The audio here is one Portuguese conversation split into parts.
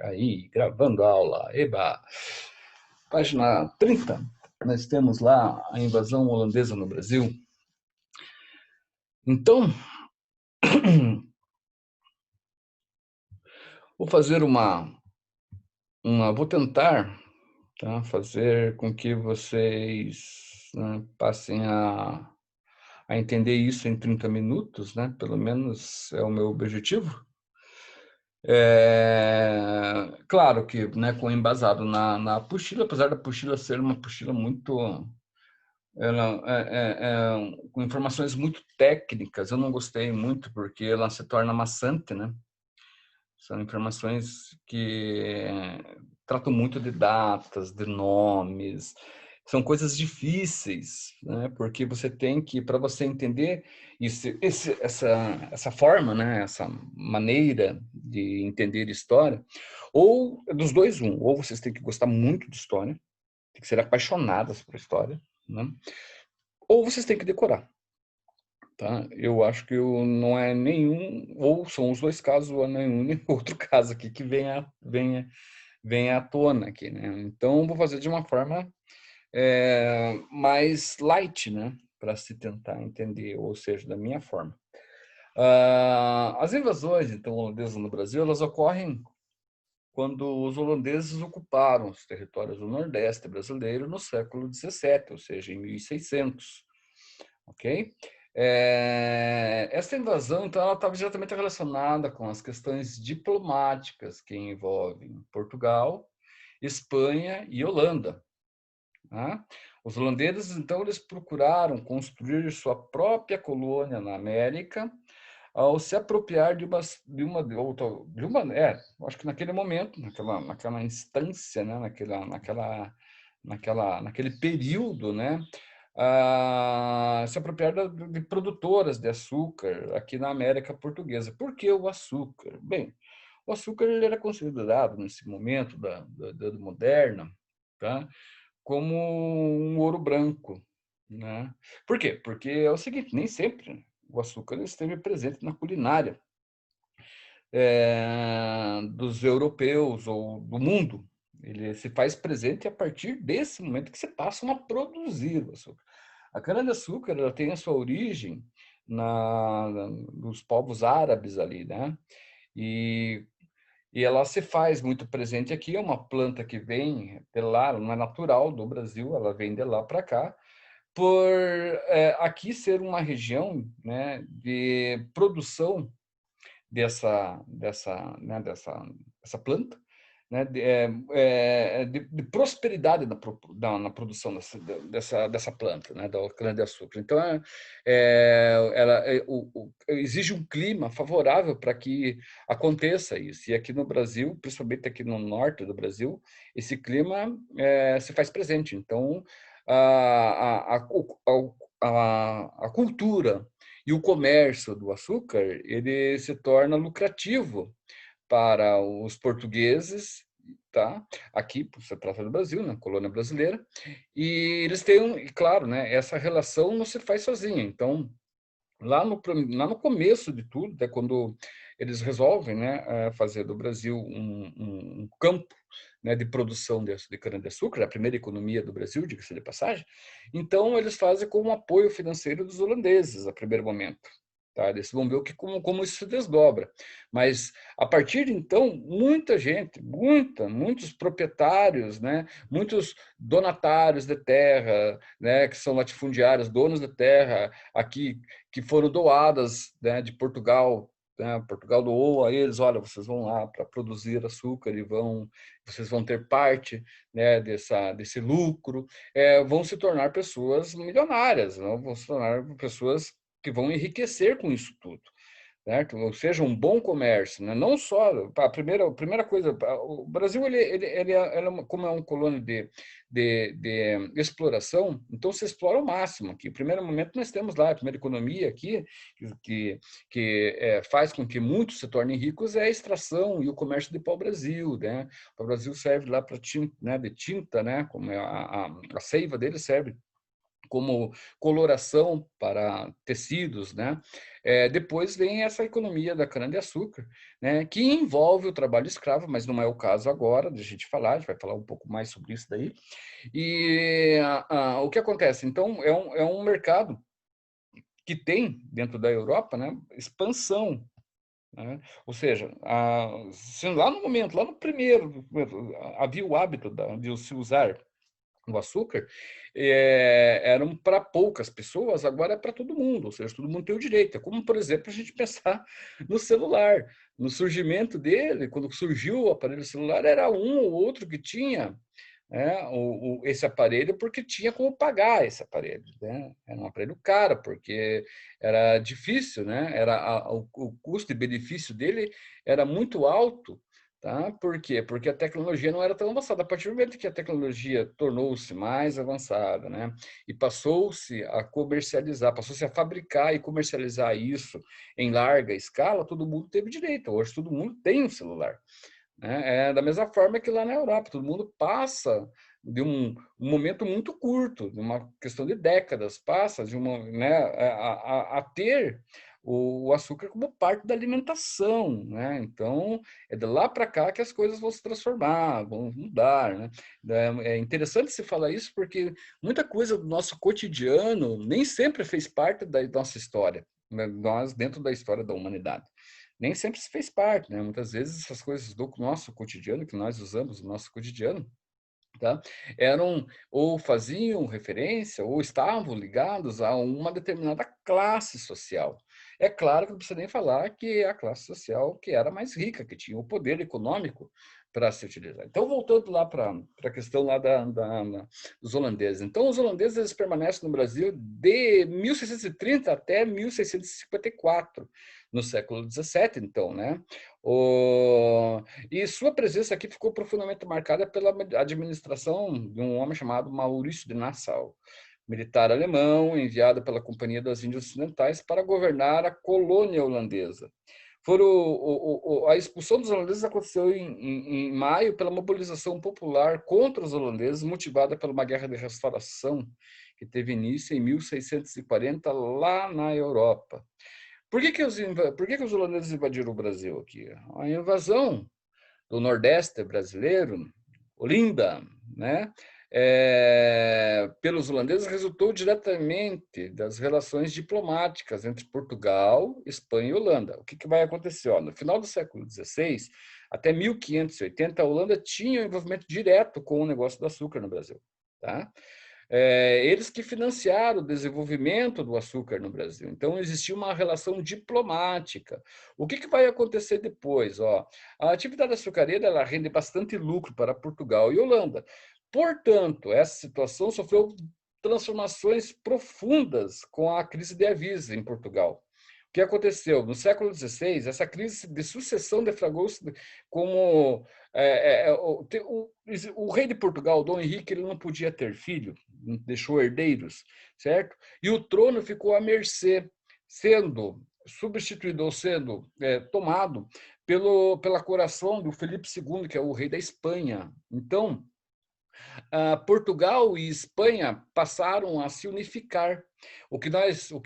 Aí, gravando a aula. Eba! Página 30. Nós temos lá a invasão holandesa no Brasil. Então, vou fazer vou tentar, tá, fazer com que vocês, né, passem a entender isso em 30 minutos, né? Pelo menos é o meu objetivo. Claro que, né, com embasado na apostila, apesar da apostila ser uma apostila muito, com informações muito técnicas, eu não gostei muito porque ela se torna maçante, né? São informações que tratam muito de datas, de nomes, são coisas difíceis, né? Porque você tem que, para você entender isso, essa forma, né? Essa maneira de entender história, ou dos dois, ou vocês têm que gostar muito de história, tem que ser apaixonadas por história, né? Ou vocês têm que decorar. Tá? Eu acho que não é nenhum, ou são os dois casos, ou nenhum nem outro caso aqui que venha à tona aqui, né? Então, vou fazer de uma forma mais light, né? Para se tentar entender, ou seja, da minha forma. As invasões, então, holandesas no Brasil, elas ocorrem quando os holandeses ocuparam os territórios do Nordeste brasileiro no século XVII, ou seja, em 1600, ok? Essa invasão, então, ela estava diretamente relacionada com as questões diplomáticas que envolvem Portugal, Espanha e Holanda. Tá? Os holandeses, então, eles procuraram construir sua própria colônia na América ao se apropriar acho que naquele momento, naquela instância, né? Naquele período, né? Se apropriar de produtoras de açúcar aqui na América Portuguesa. Por que o açúcar? Bem, o açúcar ele era considerado, nesse momento da Idade Moderna, tá, como um ouro branco. Né? Por quê? Porque é o seguinte, nem sempre o açúcar esteve presente na culinária dos europeus ou do mundo. Ele se faz presente a partir desse momento que se passam a produzir o açúcar. A cana-de-açúcar ela tem a sua origem nos povos árabes ali, né? E, e ela se faz muito presente aqui, é uma planta que vem de lá, não é natural do Brasil, ela vem de lá para cá, por aqui ser uma região, né, de produção dessa planta, né, de prosperidade na produção dessa planta, né, da cana-de-açúcar. Então, exige um clima favorável para que aconteça isso. E aqui no Brasil, principalmente aqui no norte do Brasil, esse clima se faz presente. Então, a cultura e o comércio do açúcar ele se torna lucrativo para os portugueses, tá? Aqui, se trata do Brasil, na colônia brasileira, e eles têm, claro, né, essa relação não se faz sozinha. Então, lá no começo de tudo, até quando eles resolvem, né, fazer do Brasil um campo, né, de produção de cana-de-açúcar, a primeira economia do Brasil, diga-se de passagem, então eles fazem com o apoio financeiro dos holandeses, a primeiro momento. Tá? Eles vão ver como isso se desdobra. Mas, a partir de então, muita gente, muitos proprietários, né, muitos donatários de terra, né, que são latifundiários, donos de terra aqui, que foram doadas, né, de Portugal, né? Portugal doou a eles, olha, vocês vão lá para produzir açúcar e vocês vão ter parte, né, desse lucro, vão se tornar pessoas milionárias, não? Vão se tornar pessoas que vão enriquecer com isso tudo. Certo? Ou seja, um bom comércio, né? Não só a primeira coisa, o Brasil como é uma colônia de exploração, então se explora o máximo aqui. No primeiro momento nós temos lá a primeira economia aqui que faz com que muitos se tornem ricos é a extração e o comércio de pau-brasil, né? O Brasil serve lá para tinta, né? De tinta, né? Como a seiva dele serve como coloração para tecidos, né? Depois vem essa economia da cana-de-açúcar, né? Que envolve o trabalho escravo, mas não é o caso agora de a gente falar, a gente vai falar um pouco mais sobre isso daí. E o que acontece? Então, é um mercado que tem, dentro da Europa, né, expansão, né? Ou seja, se lá no momento, lá no primeiro, havia o hábito de se usar o açúcar, eram para poucas pessoas, agora é para todo mundo, ou seja, todo mundo tem o direito. É como, por exemplo, a gente pensar no celular. No surgimento dele, quando surgiu o aparelho celular, era um ou outro que tinha, né, esse aparelho, porque tinha como pagar esse aparelho, né? Era um aparelho caro, porque era difícil, né? O custo e benefício dele era muito alto. Tá? Por quê? Porque a tecnologia não era tão avançada. A partir do momento que a tecnologia tornou-se mais avançada, né, e passou-se a comercializar, passou-se a fabricar e comercializar isso em larga escala, todo mundo teve direito. Hoje todo mundo tem um celular, né? É da mesma forma que lá na Europa, todo mundo passa de um momento muito curto, de uma questão de décadas, passa de uma, né, a ter o açúcar como parte da alimentação, né? Então, é de lá para cá que as coisas vão se transformar, vão mudar, né? É interessante se falar isso porque muita coisa do nosso cotidiano nem sempre fez parte da nossa história, né? Nós, dentro da história da humanidade nem sempre se fez parte, né? Muitas vezes essas coisas do nosso cotidiano, que nós usamos no nosso cotidiano, tá? Eram ou faziam referência ou estavam ligados a uma determinada classe social. É claro que não precisa nem falar que é a classe social que era mais rica, que tinha o poder econômico para se utilizar. Então, voltando lá para a questão lá dos holandeses. Então, os holandeses eles permanecem no Brasil de 1630 até 1654, no século XVII, então, né? E sua presença aqui ficou profundamente marcada pela administração de um homem chamado Maurício de Nassau, militar alemão enviado pela Companhia das Índias Ocidentais para governar a colônia holandesa. A expulsão dos holandeses aconteceu em maio pela mobilização popular contra os holandeses, motivada por uma guerra de restauração que teve início em 1640 lá na Europa. Por que os holandeses invadiram o Brasil aqui? A invasão do Nordeste brasileiro, Olinda, né, pelos holandeses, resultou diretamente das relações diplomáticas entre Portugal, Espanha e Holanda. O que vai acontecer? No final do século XVI, até 1580, a Holanda tinha um envolvimento direto com o negócio do açúcar no Brasil. Tá? Eles que financiaram o desenvolvimento do açúcar no Brasil. Então, existia uma relação diplomática. O que vai acontecer depois? A atividade açucareira ela rende bastante lucro para Portugal e Holanda. Portanto, essa situação sofreu transformações profundas com a crise de Avisa em Portugal. O que aconteceu? No século XVI, essa crise de sucessão deflagrou-se como o rei de Portugal, Dom Henrique, ele não podia ter filho, deixou herdeiros, certo? E o trono ficou à mercê, sendo substituído ou sendo tomado pela coração do Felipe II, que é o rei da Espanha. Então, Portugal e Espanha passaram a se unificar, o que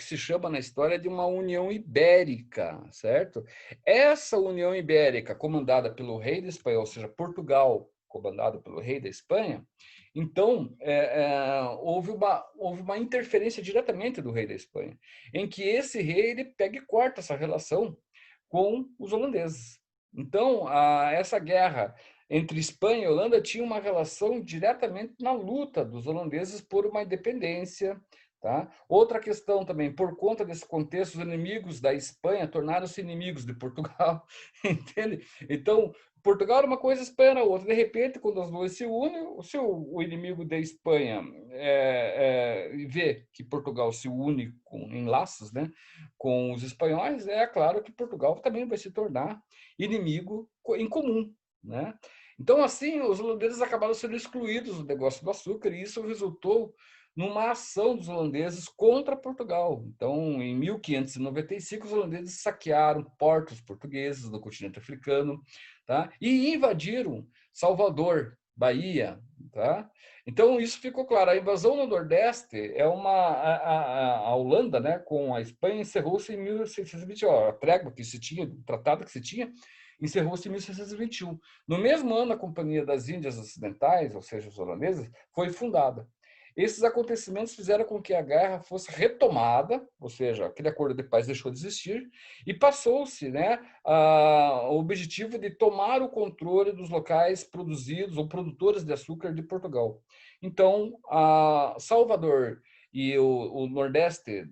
se chama na história de uma União Ibérica, certo? Essa União Ibérica, comandada pelo rei da Espanha, ou seja, Portugal, comandado pelo rei da Espanha, então houve uma interferência diretamente do rei da Espanha, em que esse rei ele pega e corta essa relação com os holandeses. Então, essa guerra entre Espanha e Holanda tinha uma relação diretamente na luta dos holandeses por uma independência. Tá? Outra questão também, por conta desse contexto, os inimigos da Espanha tornaram-se inimigos de Portugal, entende? Então, Portugal era uma coisa, Espanha era outra. De repente, quando as duas se unem, se o inimigo da Espanha vê que Portugal se une em laços, né, com os espanhóis, é claro que Portugal também vai se tornar inimigo em comum, né? Então, assim, os holandeses acabaram sendo excluídos do negócio do açúcar e isso resultou numa ação dos holandeses contra Portugal. Então, em 1595, os holandeses saquearam portos portugueses no continente africano, tá? E invadiram Salvador, Bahia, tá? Então, isso ficou claro. A invasão no Nordeste é a Holanda, né, com a Espanha, encerrou-se em 1621. A trégua que se tinha, o tratado que se tinha, encerrou-se em 1621. No mesmo ano, a Companhia das Índias Ocidentais, ou seja, os holandeses, foi fundada. Esses acontecimentos fizeram com que a guerra fosse retomada, ou seja, aquele acordo de paz deixou de existir, e passou-se, né, o objetivo de tomar o controle dos locais produzidos ou produtores de açúcar de Portugal. Então, Salvador e o Nordeste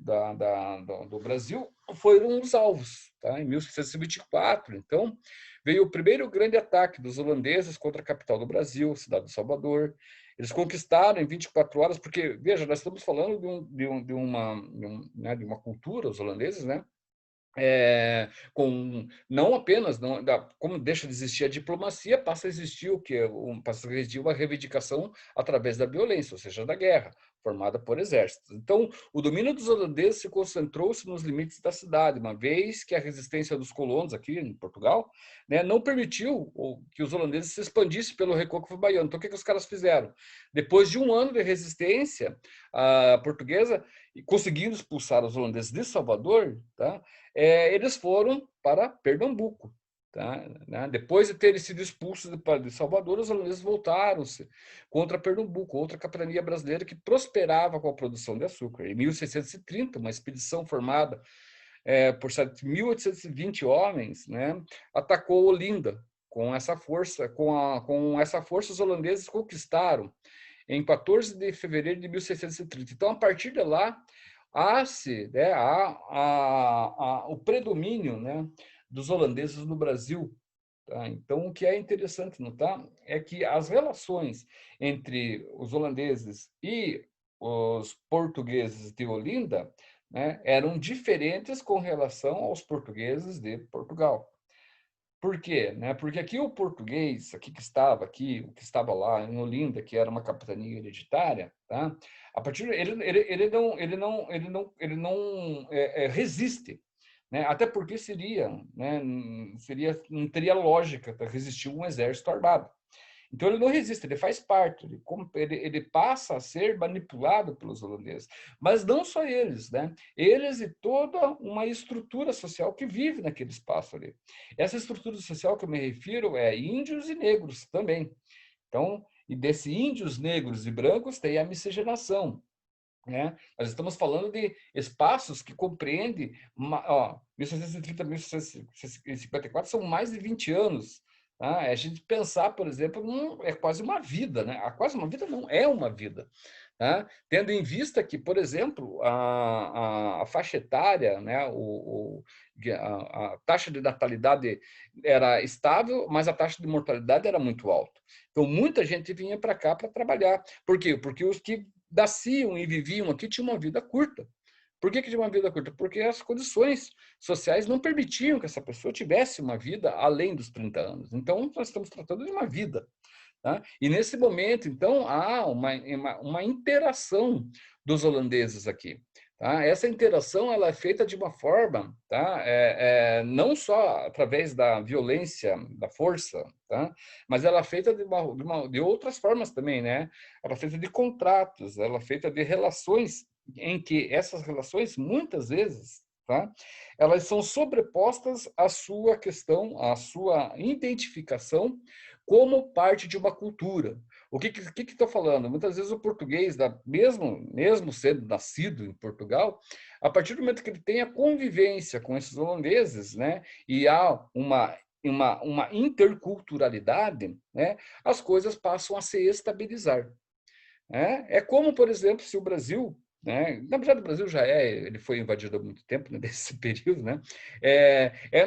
do Brasil foram os alvos, tá? Em 1624. Então, veio o primeiro grande ataque dos holandeses contra a capital do Brasil, a cidade de Salvador. Eles conquistaram em 24 horas, porque, veja, nós estamos falando de uma cultura, os holandeses, né? Com não apenas como deixa de existir a diplomacia, passa a existir passa a existir uma reivindicação através da violência, ou seja, da guerra, formada por exércitos. Então, o domínio dos holandeses se concentrou-se nos limites da cidade, uma vez que a resistência dos colonos aqui em Portugal, né, não permitiu que os holandeses se expandissem pelo recôncavo baiano. Então, o que os caras fizeram? Depois de um ano de resistência portuguesa, conseguindo expulsar os holandeses de Salvador, tá? Eles foram para Pernambuco. Tá? Depois de terem sido expulsos de Salvador, os holandeses voltaram-se contra Pernambuco, outra capitania brasileira que prosperava com a produção de açúcar. Em 1630, uma expedição formada por 1.820 homens, né, atacou Olinda. Com essa força, os holandeses conquistaram em 14 de fevereiro de 1630. Então, a partir de lá, né, o predomínio, né, dos holandeses no Brasil. Tá? Então, o que é interessante notar é que as relações entre os holandeses e os portugueses de Olinda, né, eram diferentes com relação aos portugueses de Portugal. Por quê? Né? Porque aqui o português, o que estava lá em Olinda, que era uma capitania hereditária, tá? A partir ele não resiste, né? Até porque não teria lógica para resistir um exército armado. Então, ele não resiste, ele faz parte, ele passa a ser manipulado pelos holandeses. Mas não só eles, né? Eles e toda uma estrutura social que vive naquele espaço ali. Essa estrutura social que eu me refiro é índios e negros também. Então, e desse índios, negros e brancos tem a miscigenação. Né? Nós estamos falando de espaços que compreendem, 1630 a 1654 são mais de 20 anos. Tá? A gente pensar, por exemplo, é quase uma vida, né? Quase uma vida não, é uma vida. Tá? Tendo em vista que, por exemplo, a faixa etária, né? A taxa de natalidade era estável, mas a taxa de mortalidade era muito alta. Então, muita gente vinha para cá para trabalhar. Por quê? Porque os que nasciam e viviam aqui tinham uma vida curta. Por que tinha uma vida curta? Porque as condições sociais não permitiam que essa pessoa tivesse uma vida além dos 30 anos. Então, nós estamos tratando de uma vida. Tá? E nesse momento, então, há uma interação dos holandeses aqui. Tá? Essa interação ela é feita de uma forma, tá? Não só através da violência, da força, tá? Mas ela é feita de outras formas também. Né? Ela é feita de contratos, ela é feita de relações em que essas relações, muitas vezes, tá? Elas são sobrepostas à sua questão, à sua identificação como parte de uma cultura. O que estou falando? Muitas vezes o português, mesmo sendo nascido em Portugal, a partir do momento que ele tem a convivência com esses holandeses, né, e há uma interculturalidade, né, as coisas passam a se estabilizar. Né? É como, por exemplo, se o Brasil, né? Na verdade, o Brasil ele foi invadido há muito tempo, né, desse período, né?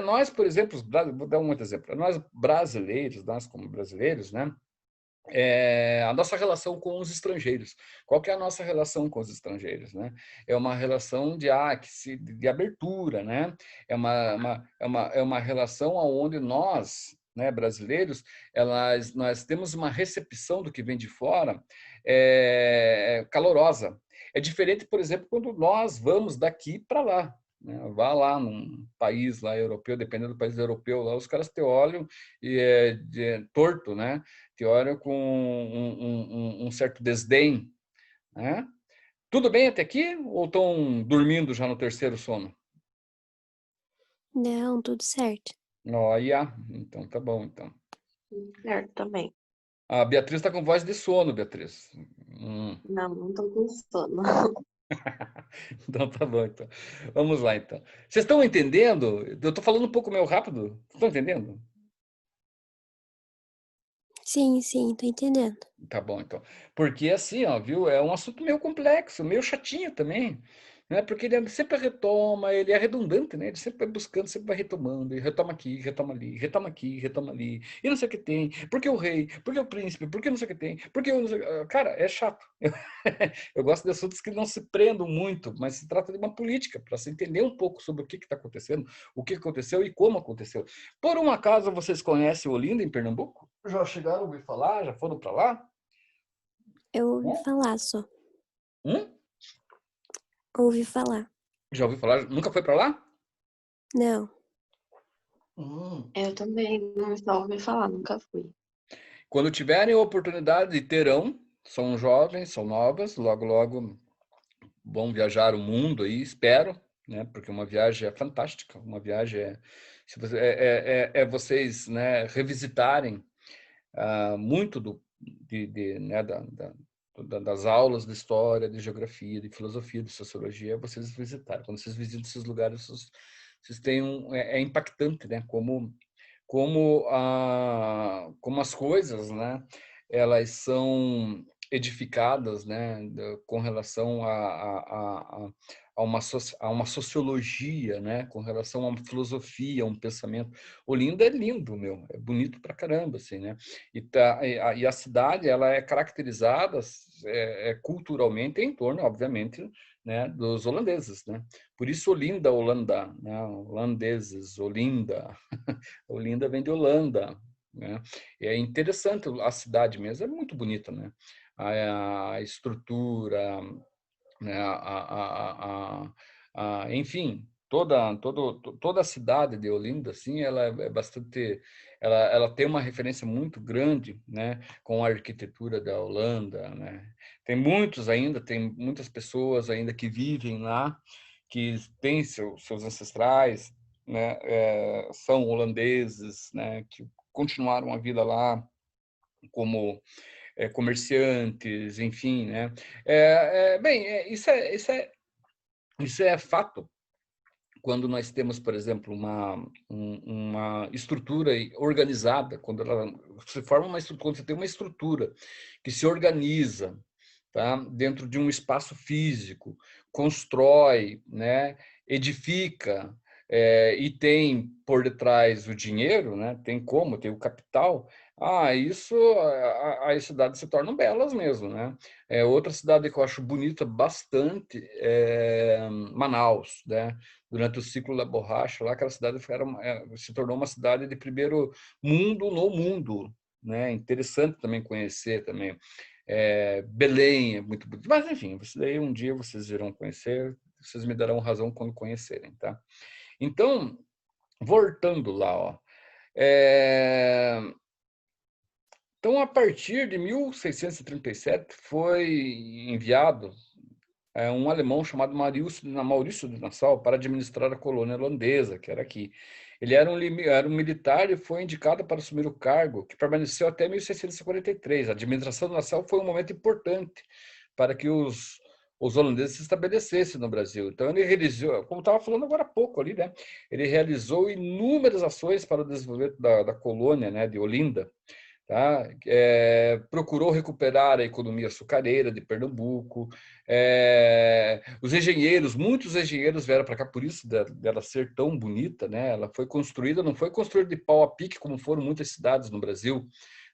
Nós, por exemplo, vou dar um outro exemplo. Nós brasileiros, nós como brasileiros, né? A nossa relação com os estrangeiros. Qual que é a nossa relação com os estrangeiros, né? É uma relação de abertura, né? É uma relação onde nós, né, brasileiros, nós temos uma recepção do que vem de fora calorosa. É diferente, por exemplo, quando nós vamos daqui para lá. né? Vá lá num país lá europeu, dependendo do país europeu, lá os caras te olham e é torto, né? Te olham com um certo desdém, né? Tudo bem até aqui ou estão dormindo já no terceiro sono? Não, tudo certo. Olha, então tá bom, então. Certo, também. A Beatriz está com voz de sono, Beatriz. Não, não tô com sono. Então tá bom, então. Vamos lá, então. Vocês estão entendendo? Eu estou falando um pouco meio rápido. Estão entendendo? Sim, sim, tô entendendo. Tá bom, então. Porque assim, ó, viu? É um assunto meio complexo, meio chatinho também, né? Porque ele sempre retoma, ele é redundante, né? Ele sempre vai buscando, sempre vai retomando, e retoma aqui, retoma ali, retoma aqui, retoma ali, e não sei o que tem, porque o rei, porque o príncipe, porque não sei o que tem, porque eu não sei... Cara, é chato. Eu gosto de assuntos que não se prendam muito, mas se trata de uma política, para se entender um pouco sobre o que está acontecendo, o que aconteceu e como aconteceu. Por um acaso, vocês conhecem Olinda, em Pernambuco? Já chegaram a ouvir falar? Já foram para lá? Eu ouvi Hum? falar só. Hum? Ouvi falar. Já ouviu falar? Nunca foi para lá? Não. Hum. Eu também não só ouvi falar, nunca fui. Quando tiverem oportunidade, terão. São jovens, são novas, logo, logo vão viajar o mundo aí, espero, né? Porque uma viagem é fantástica, uma viagem é vocês, né, revisitarem muito né, das aulas de história, de geografia, de filosofia, de sociologia, vocês visitarem. Quando vocês visitam esses lugares, vocês têm é impactante, né? Como as coisas, né? Elas são edificadas, né? Com relação a uma sociologia, né? Com relação a uma filosofia, a um pensamento. Olinda é lindo, meu, é bonito pra caramba, assim, né? E a cidade, ela é caracterizada culturalmente em torno, obviamente, né, dos holandeses, né? Por isso Olinda, Holanda, né? Holandeses, Olinda. Olinda vem de Holanda, né? É interessante a cidade mesmo, é muito bonita, né? A estrutura, né? Enfim, toda a cidade de Olinda, assim, ela é bastante, ela tem uma referência muito grande, né, com a arquitetura da Holanda, né? Tem muitas pessoas ainda que vivem lá, que têm seus ancestrais, né, são holandeses, né, que continuaram a vida lá como comerciantes, enfim, né? Bem, isso é fato quando nós temos, por exemplo, uma estrutura organizada, quando você forma uma estrutura, quando você tem uma estrutura que se organiza, tá, dentro de um espaço físico, constrói, né, edifica, e tem por detrás o dinheiro, né, tem o capital, isso as cidades se tornam belas mesmo, né? Outra cidade que eu acho bonita bastante é Manaus, né? Durante o ciclo da borracha, lá aquela cidade se tornou uma cidade de primeiro mundo no mundo, né? Interessante também conhecer também. Belém é muito bonito, mas enfim, isso daí um dia vocês irão conhecer, vocês me darão razão quando conhecerem, tá? Então, voltando lá, ó. Então, a partir de 1637, foi enviado um alemão chamado Maurício de Nassau para administrar a colônia holandesa, que era aqui. Ele era um militar e foi indicado para assumir o cargo, que permaneceu até 1643. A administração de Nassau foi um momento importante para que os holandeses se estabelecessem no Brasil. Então, ele realizou, como estava falando agora há pouco ali, né? Ele realizou inúmeras ações para o desenvolvimento da colônia, né, de Olinda. Tá? Procurou recuperar a economia açucareira de Pernambuco. Muitos engenheiros vieram para cá, por isso dela ser tão bonita, né? Ela foi construída, não foi construída de pau a pique, como foram muitas cidades no Brasil.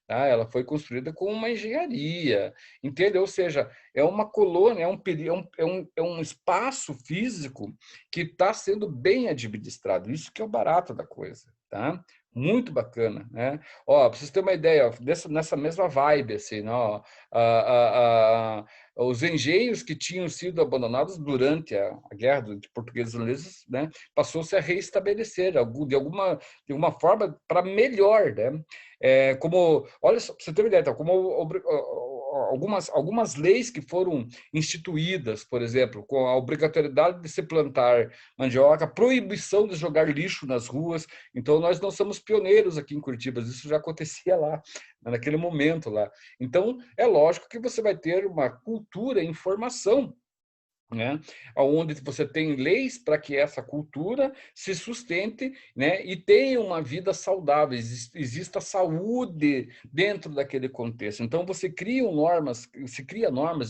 Tá? Ela foi construída com uma engenharia, entende? Ou seja, é uma colônia, é um espaço físico que está sendo bem administrado. Isso que é o barato da coisa. Tá? Muito bacana, né? Ó, para vocês terem uma ideia, ó, nessa mesma vibe, assim, né, ó, os engenhos que tinham sido abandonados durante a guerra de portugueses e holandeses, né, passou-se a reestabelecer de alguma forma para melhor, né? Como, olha só, para você ter uma ideia, então, como algumas leis que foram instituídas, por exemplo, com a obrigatoriedade de se plantar mandioca, proibição de jogar lixo nas ruas. Então, nós não somos pioneiros aqui em Curitiba, isso já acontecia lá, naquele momento lá. Então, é lógico que você vai ter uma cultura em formação, né? Onde você tem leis para que essa cultura se sustente, né? E tenha uma vida saudável, exista saúde dentro daquele contexto. Então você cria normas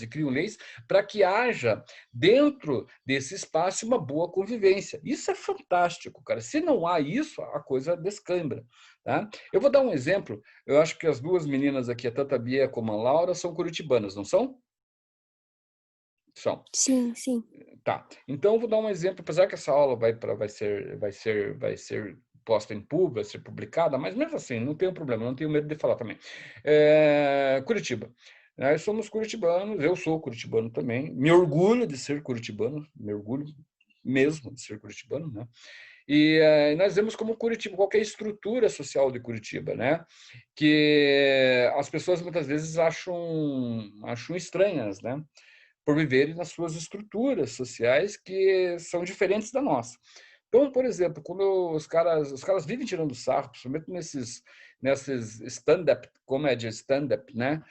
e cria leis para que haja dentro desse espaço uma boa convivência. Isso é fantástico, cara. Se não há isso, a coisa descambra. Tá? Eu vou dar um exemplo. Eu acho que as duas meninas aqui, tanto a Bia como a Laura, são curitibanas, não são? São. Sim, sim. Tá. Então, eu vou dar um exemplo, apesar que essa aula vai ser posta em público, vai ser publicada, mas mesmo assim, não tenho problema, não tenho medo de falar também. Curitiba. Nós somos curitibanos, eu sou curitibano também, me orgulho de ser curitibano, me orgulho mesmo de ser curitibano, né? E nós vemos como Curitiba, qualquer estrutura social de Curitiba, né? Que as pessoas muitas vezes acham estranhas, né? Por viverem nas suas estruturas sociais que são diferentes da nossa. Então, por exemplo, quando os caras vivem tirando sarro, principalmente nesses stand-up, comédia stand-up, né?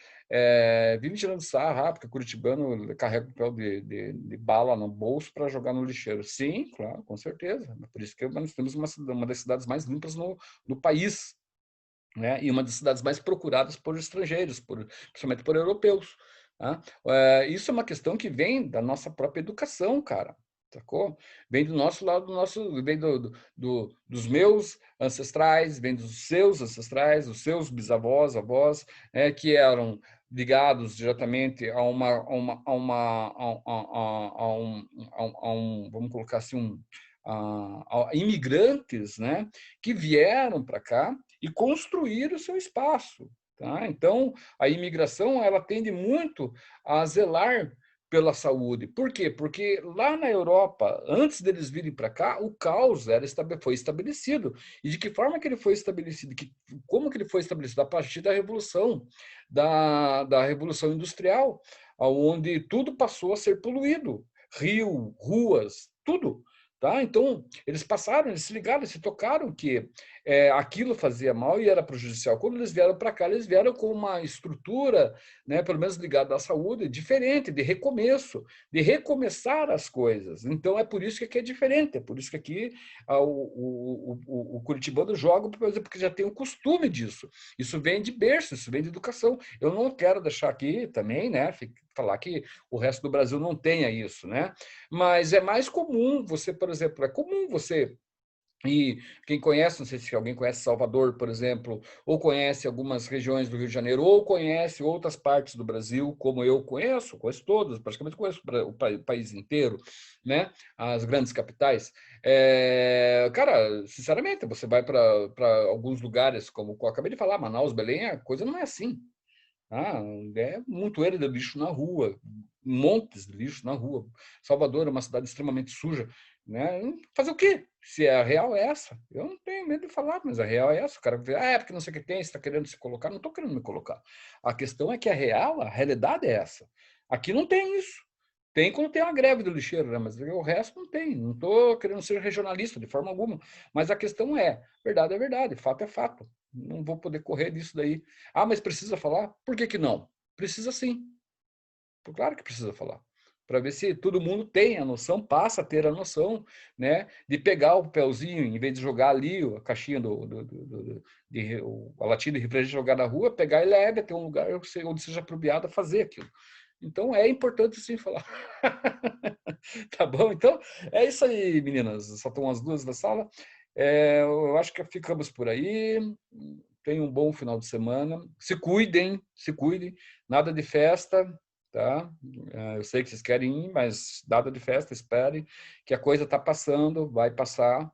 Vivem tirando sarro, porque o curitibano carrega papel de bala no bolso para jogar no lixeiro. Sim, claro, com certeza. Por isso que nós temos uma das cidades mais limpas no país, né? E uma das cidades mais procuradas por estrangeiros, principalmente por europeus. Tá? Isso é uma questão que vem da nossa própria educação, cara. Sacou? Vem do nosso lado, vem dos meus ancestrais, vem dos seus ancestrais, dos seus bisavós, avós, que eram ligados diretamente vamos colocar assim, a imigrantes, né, que vieram para cá e construir o seu espaço. Tá? Então, a imigração ela tende muito a zelar pela saúde. Por quê? Porque lá na Europa, antes deles virem para cá, o caos foi estabelecido. E de que forma que ele foi estabelecido? Como que ele foi estabelecido? A partir da Revolução, da Revolução Industrial, onde tudo passou a ser poluído. Rio, ruas, tudo. Tá? Então, eles se ligaram, se tocaram que aquilo fazia mal e era prejudicial. Quando eles vieram para cá, eles vieram com uma estrutura, né, pelo menos ligada à saúde, diferente, de recomeço, de recomeçar as coisas. Então, é por isso que aqui é diferente, é por isso que aqui o curitibano joga, por exemplo, porque já tem o costume disso. Isso vem de berço, isso vem de educação. Eu não quero deixar aqui também, né, falar que o resto do Brasil não tenha isso, né? Mas é mais comum você, por exemplo, e quem conhece, não sei se alguém conhece Salvador, por exemplo, ou conhece algumas regiões do Rio de Janeiro, ou conhece outras partes do Brasil, como eu conheço todas, praticamente conheço o país inteiro, né? As grandes capitais. Cara, sinceramente, você vai para alguns lugares, como eu acabei de falar, Manaus, Belém, a coisa não é assim. É montoeira de lixo na rua, montes de lixo na rua. Salvador é uma cidade extremamente suja, né? Fazer o quê? Se a real é essa, eu não tenho medo de falar, mas a real é essa. O cara vai dizer, porque não sei o que tem, você está querendo se colocar. Não estou querendo me colocar. A questão é que a realidade é essa. Aqui não tem isso. Tem quando tem uma greve do lixeiro, né? Mas o resto não tem. Não estou querendo ser regionalista de forma alguma. Mas a questão verdade é verdade, fato é fato. Não vou poder correr disso daí. Mas precisa falar? Por que que não? Precisa sim. Claro que precisa falar. Para ver se todo mundo tem a noção, passa a ter a noção, né, de pegar o papelzinho, em vez de jogar ali a caixinha a latinha de refrigerante jogar na rua, pegar e leve até um lugar onde seja apropriado a fazer aquilo. Então, é importante sim falar. Tá bom? Então, é isso aí, meninas. Só estão as duas na sala. Eu acho que ficamos por aí. Tenham um bom final de semana. Se cuidem, se cuidem. Nada de festa, tá? Eu sei que vocês querem ir, mas nada de festa, esperem, que a coisa está passando, vai passar.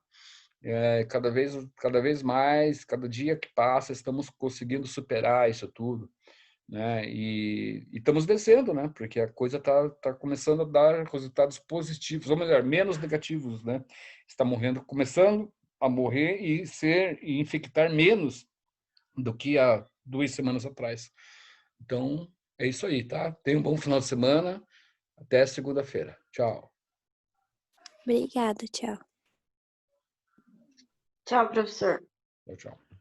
cada vez mais, cada dia que passa, estamos conseguindo superar isso tudo, né? E estamos vencendo, né? Porque a coisa tá começando a dar resultados positivos, ou melhor, menos negativos, né? Está começando a morrer e infectar menos do que há 2 semanas atrás. Então, é isso aí, tá? Tenha um bom final de semana. Até segunda-feira. Tchau. Obrigada, tchau. Tchau, professor. Tchau, tchau.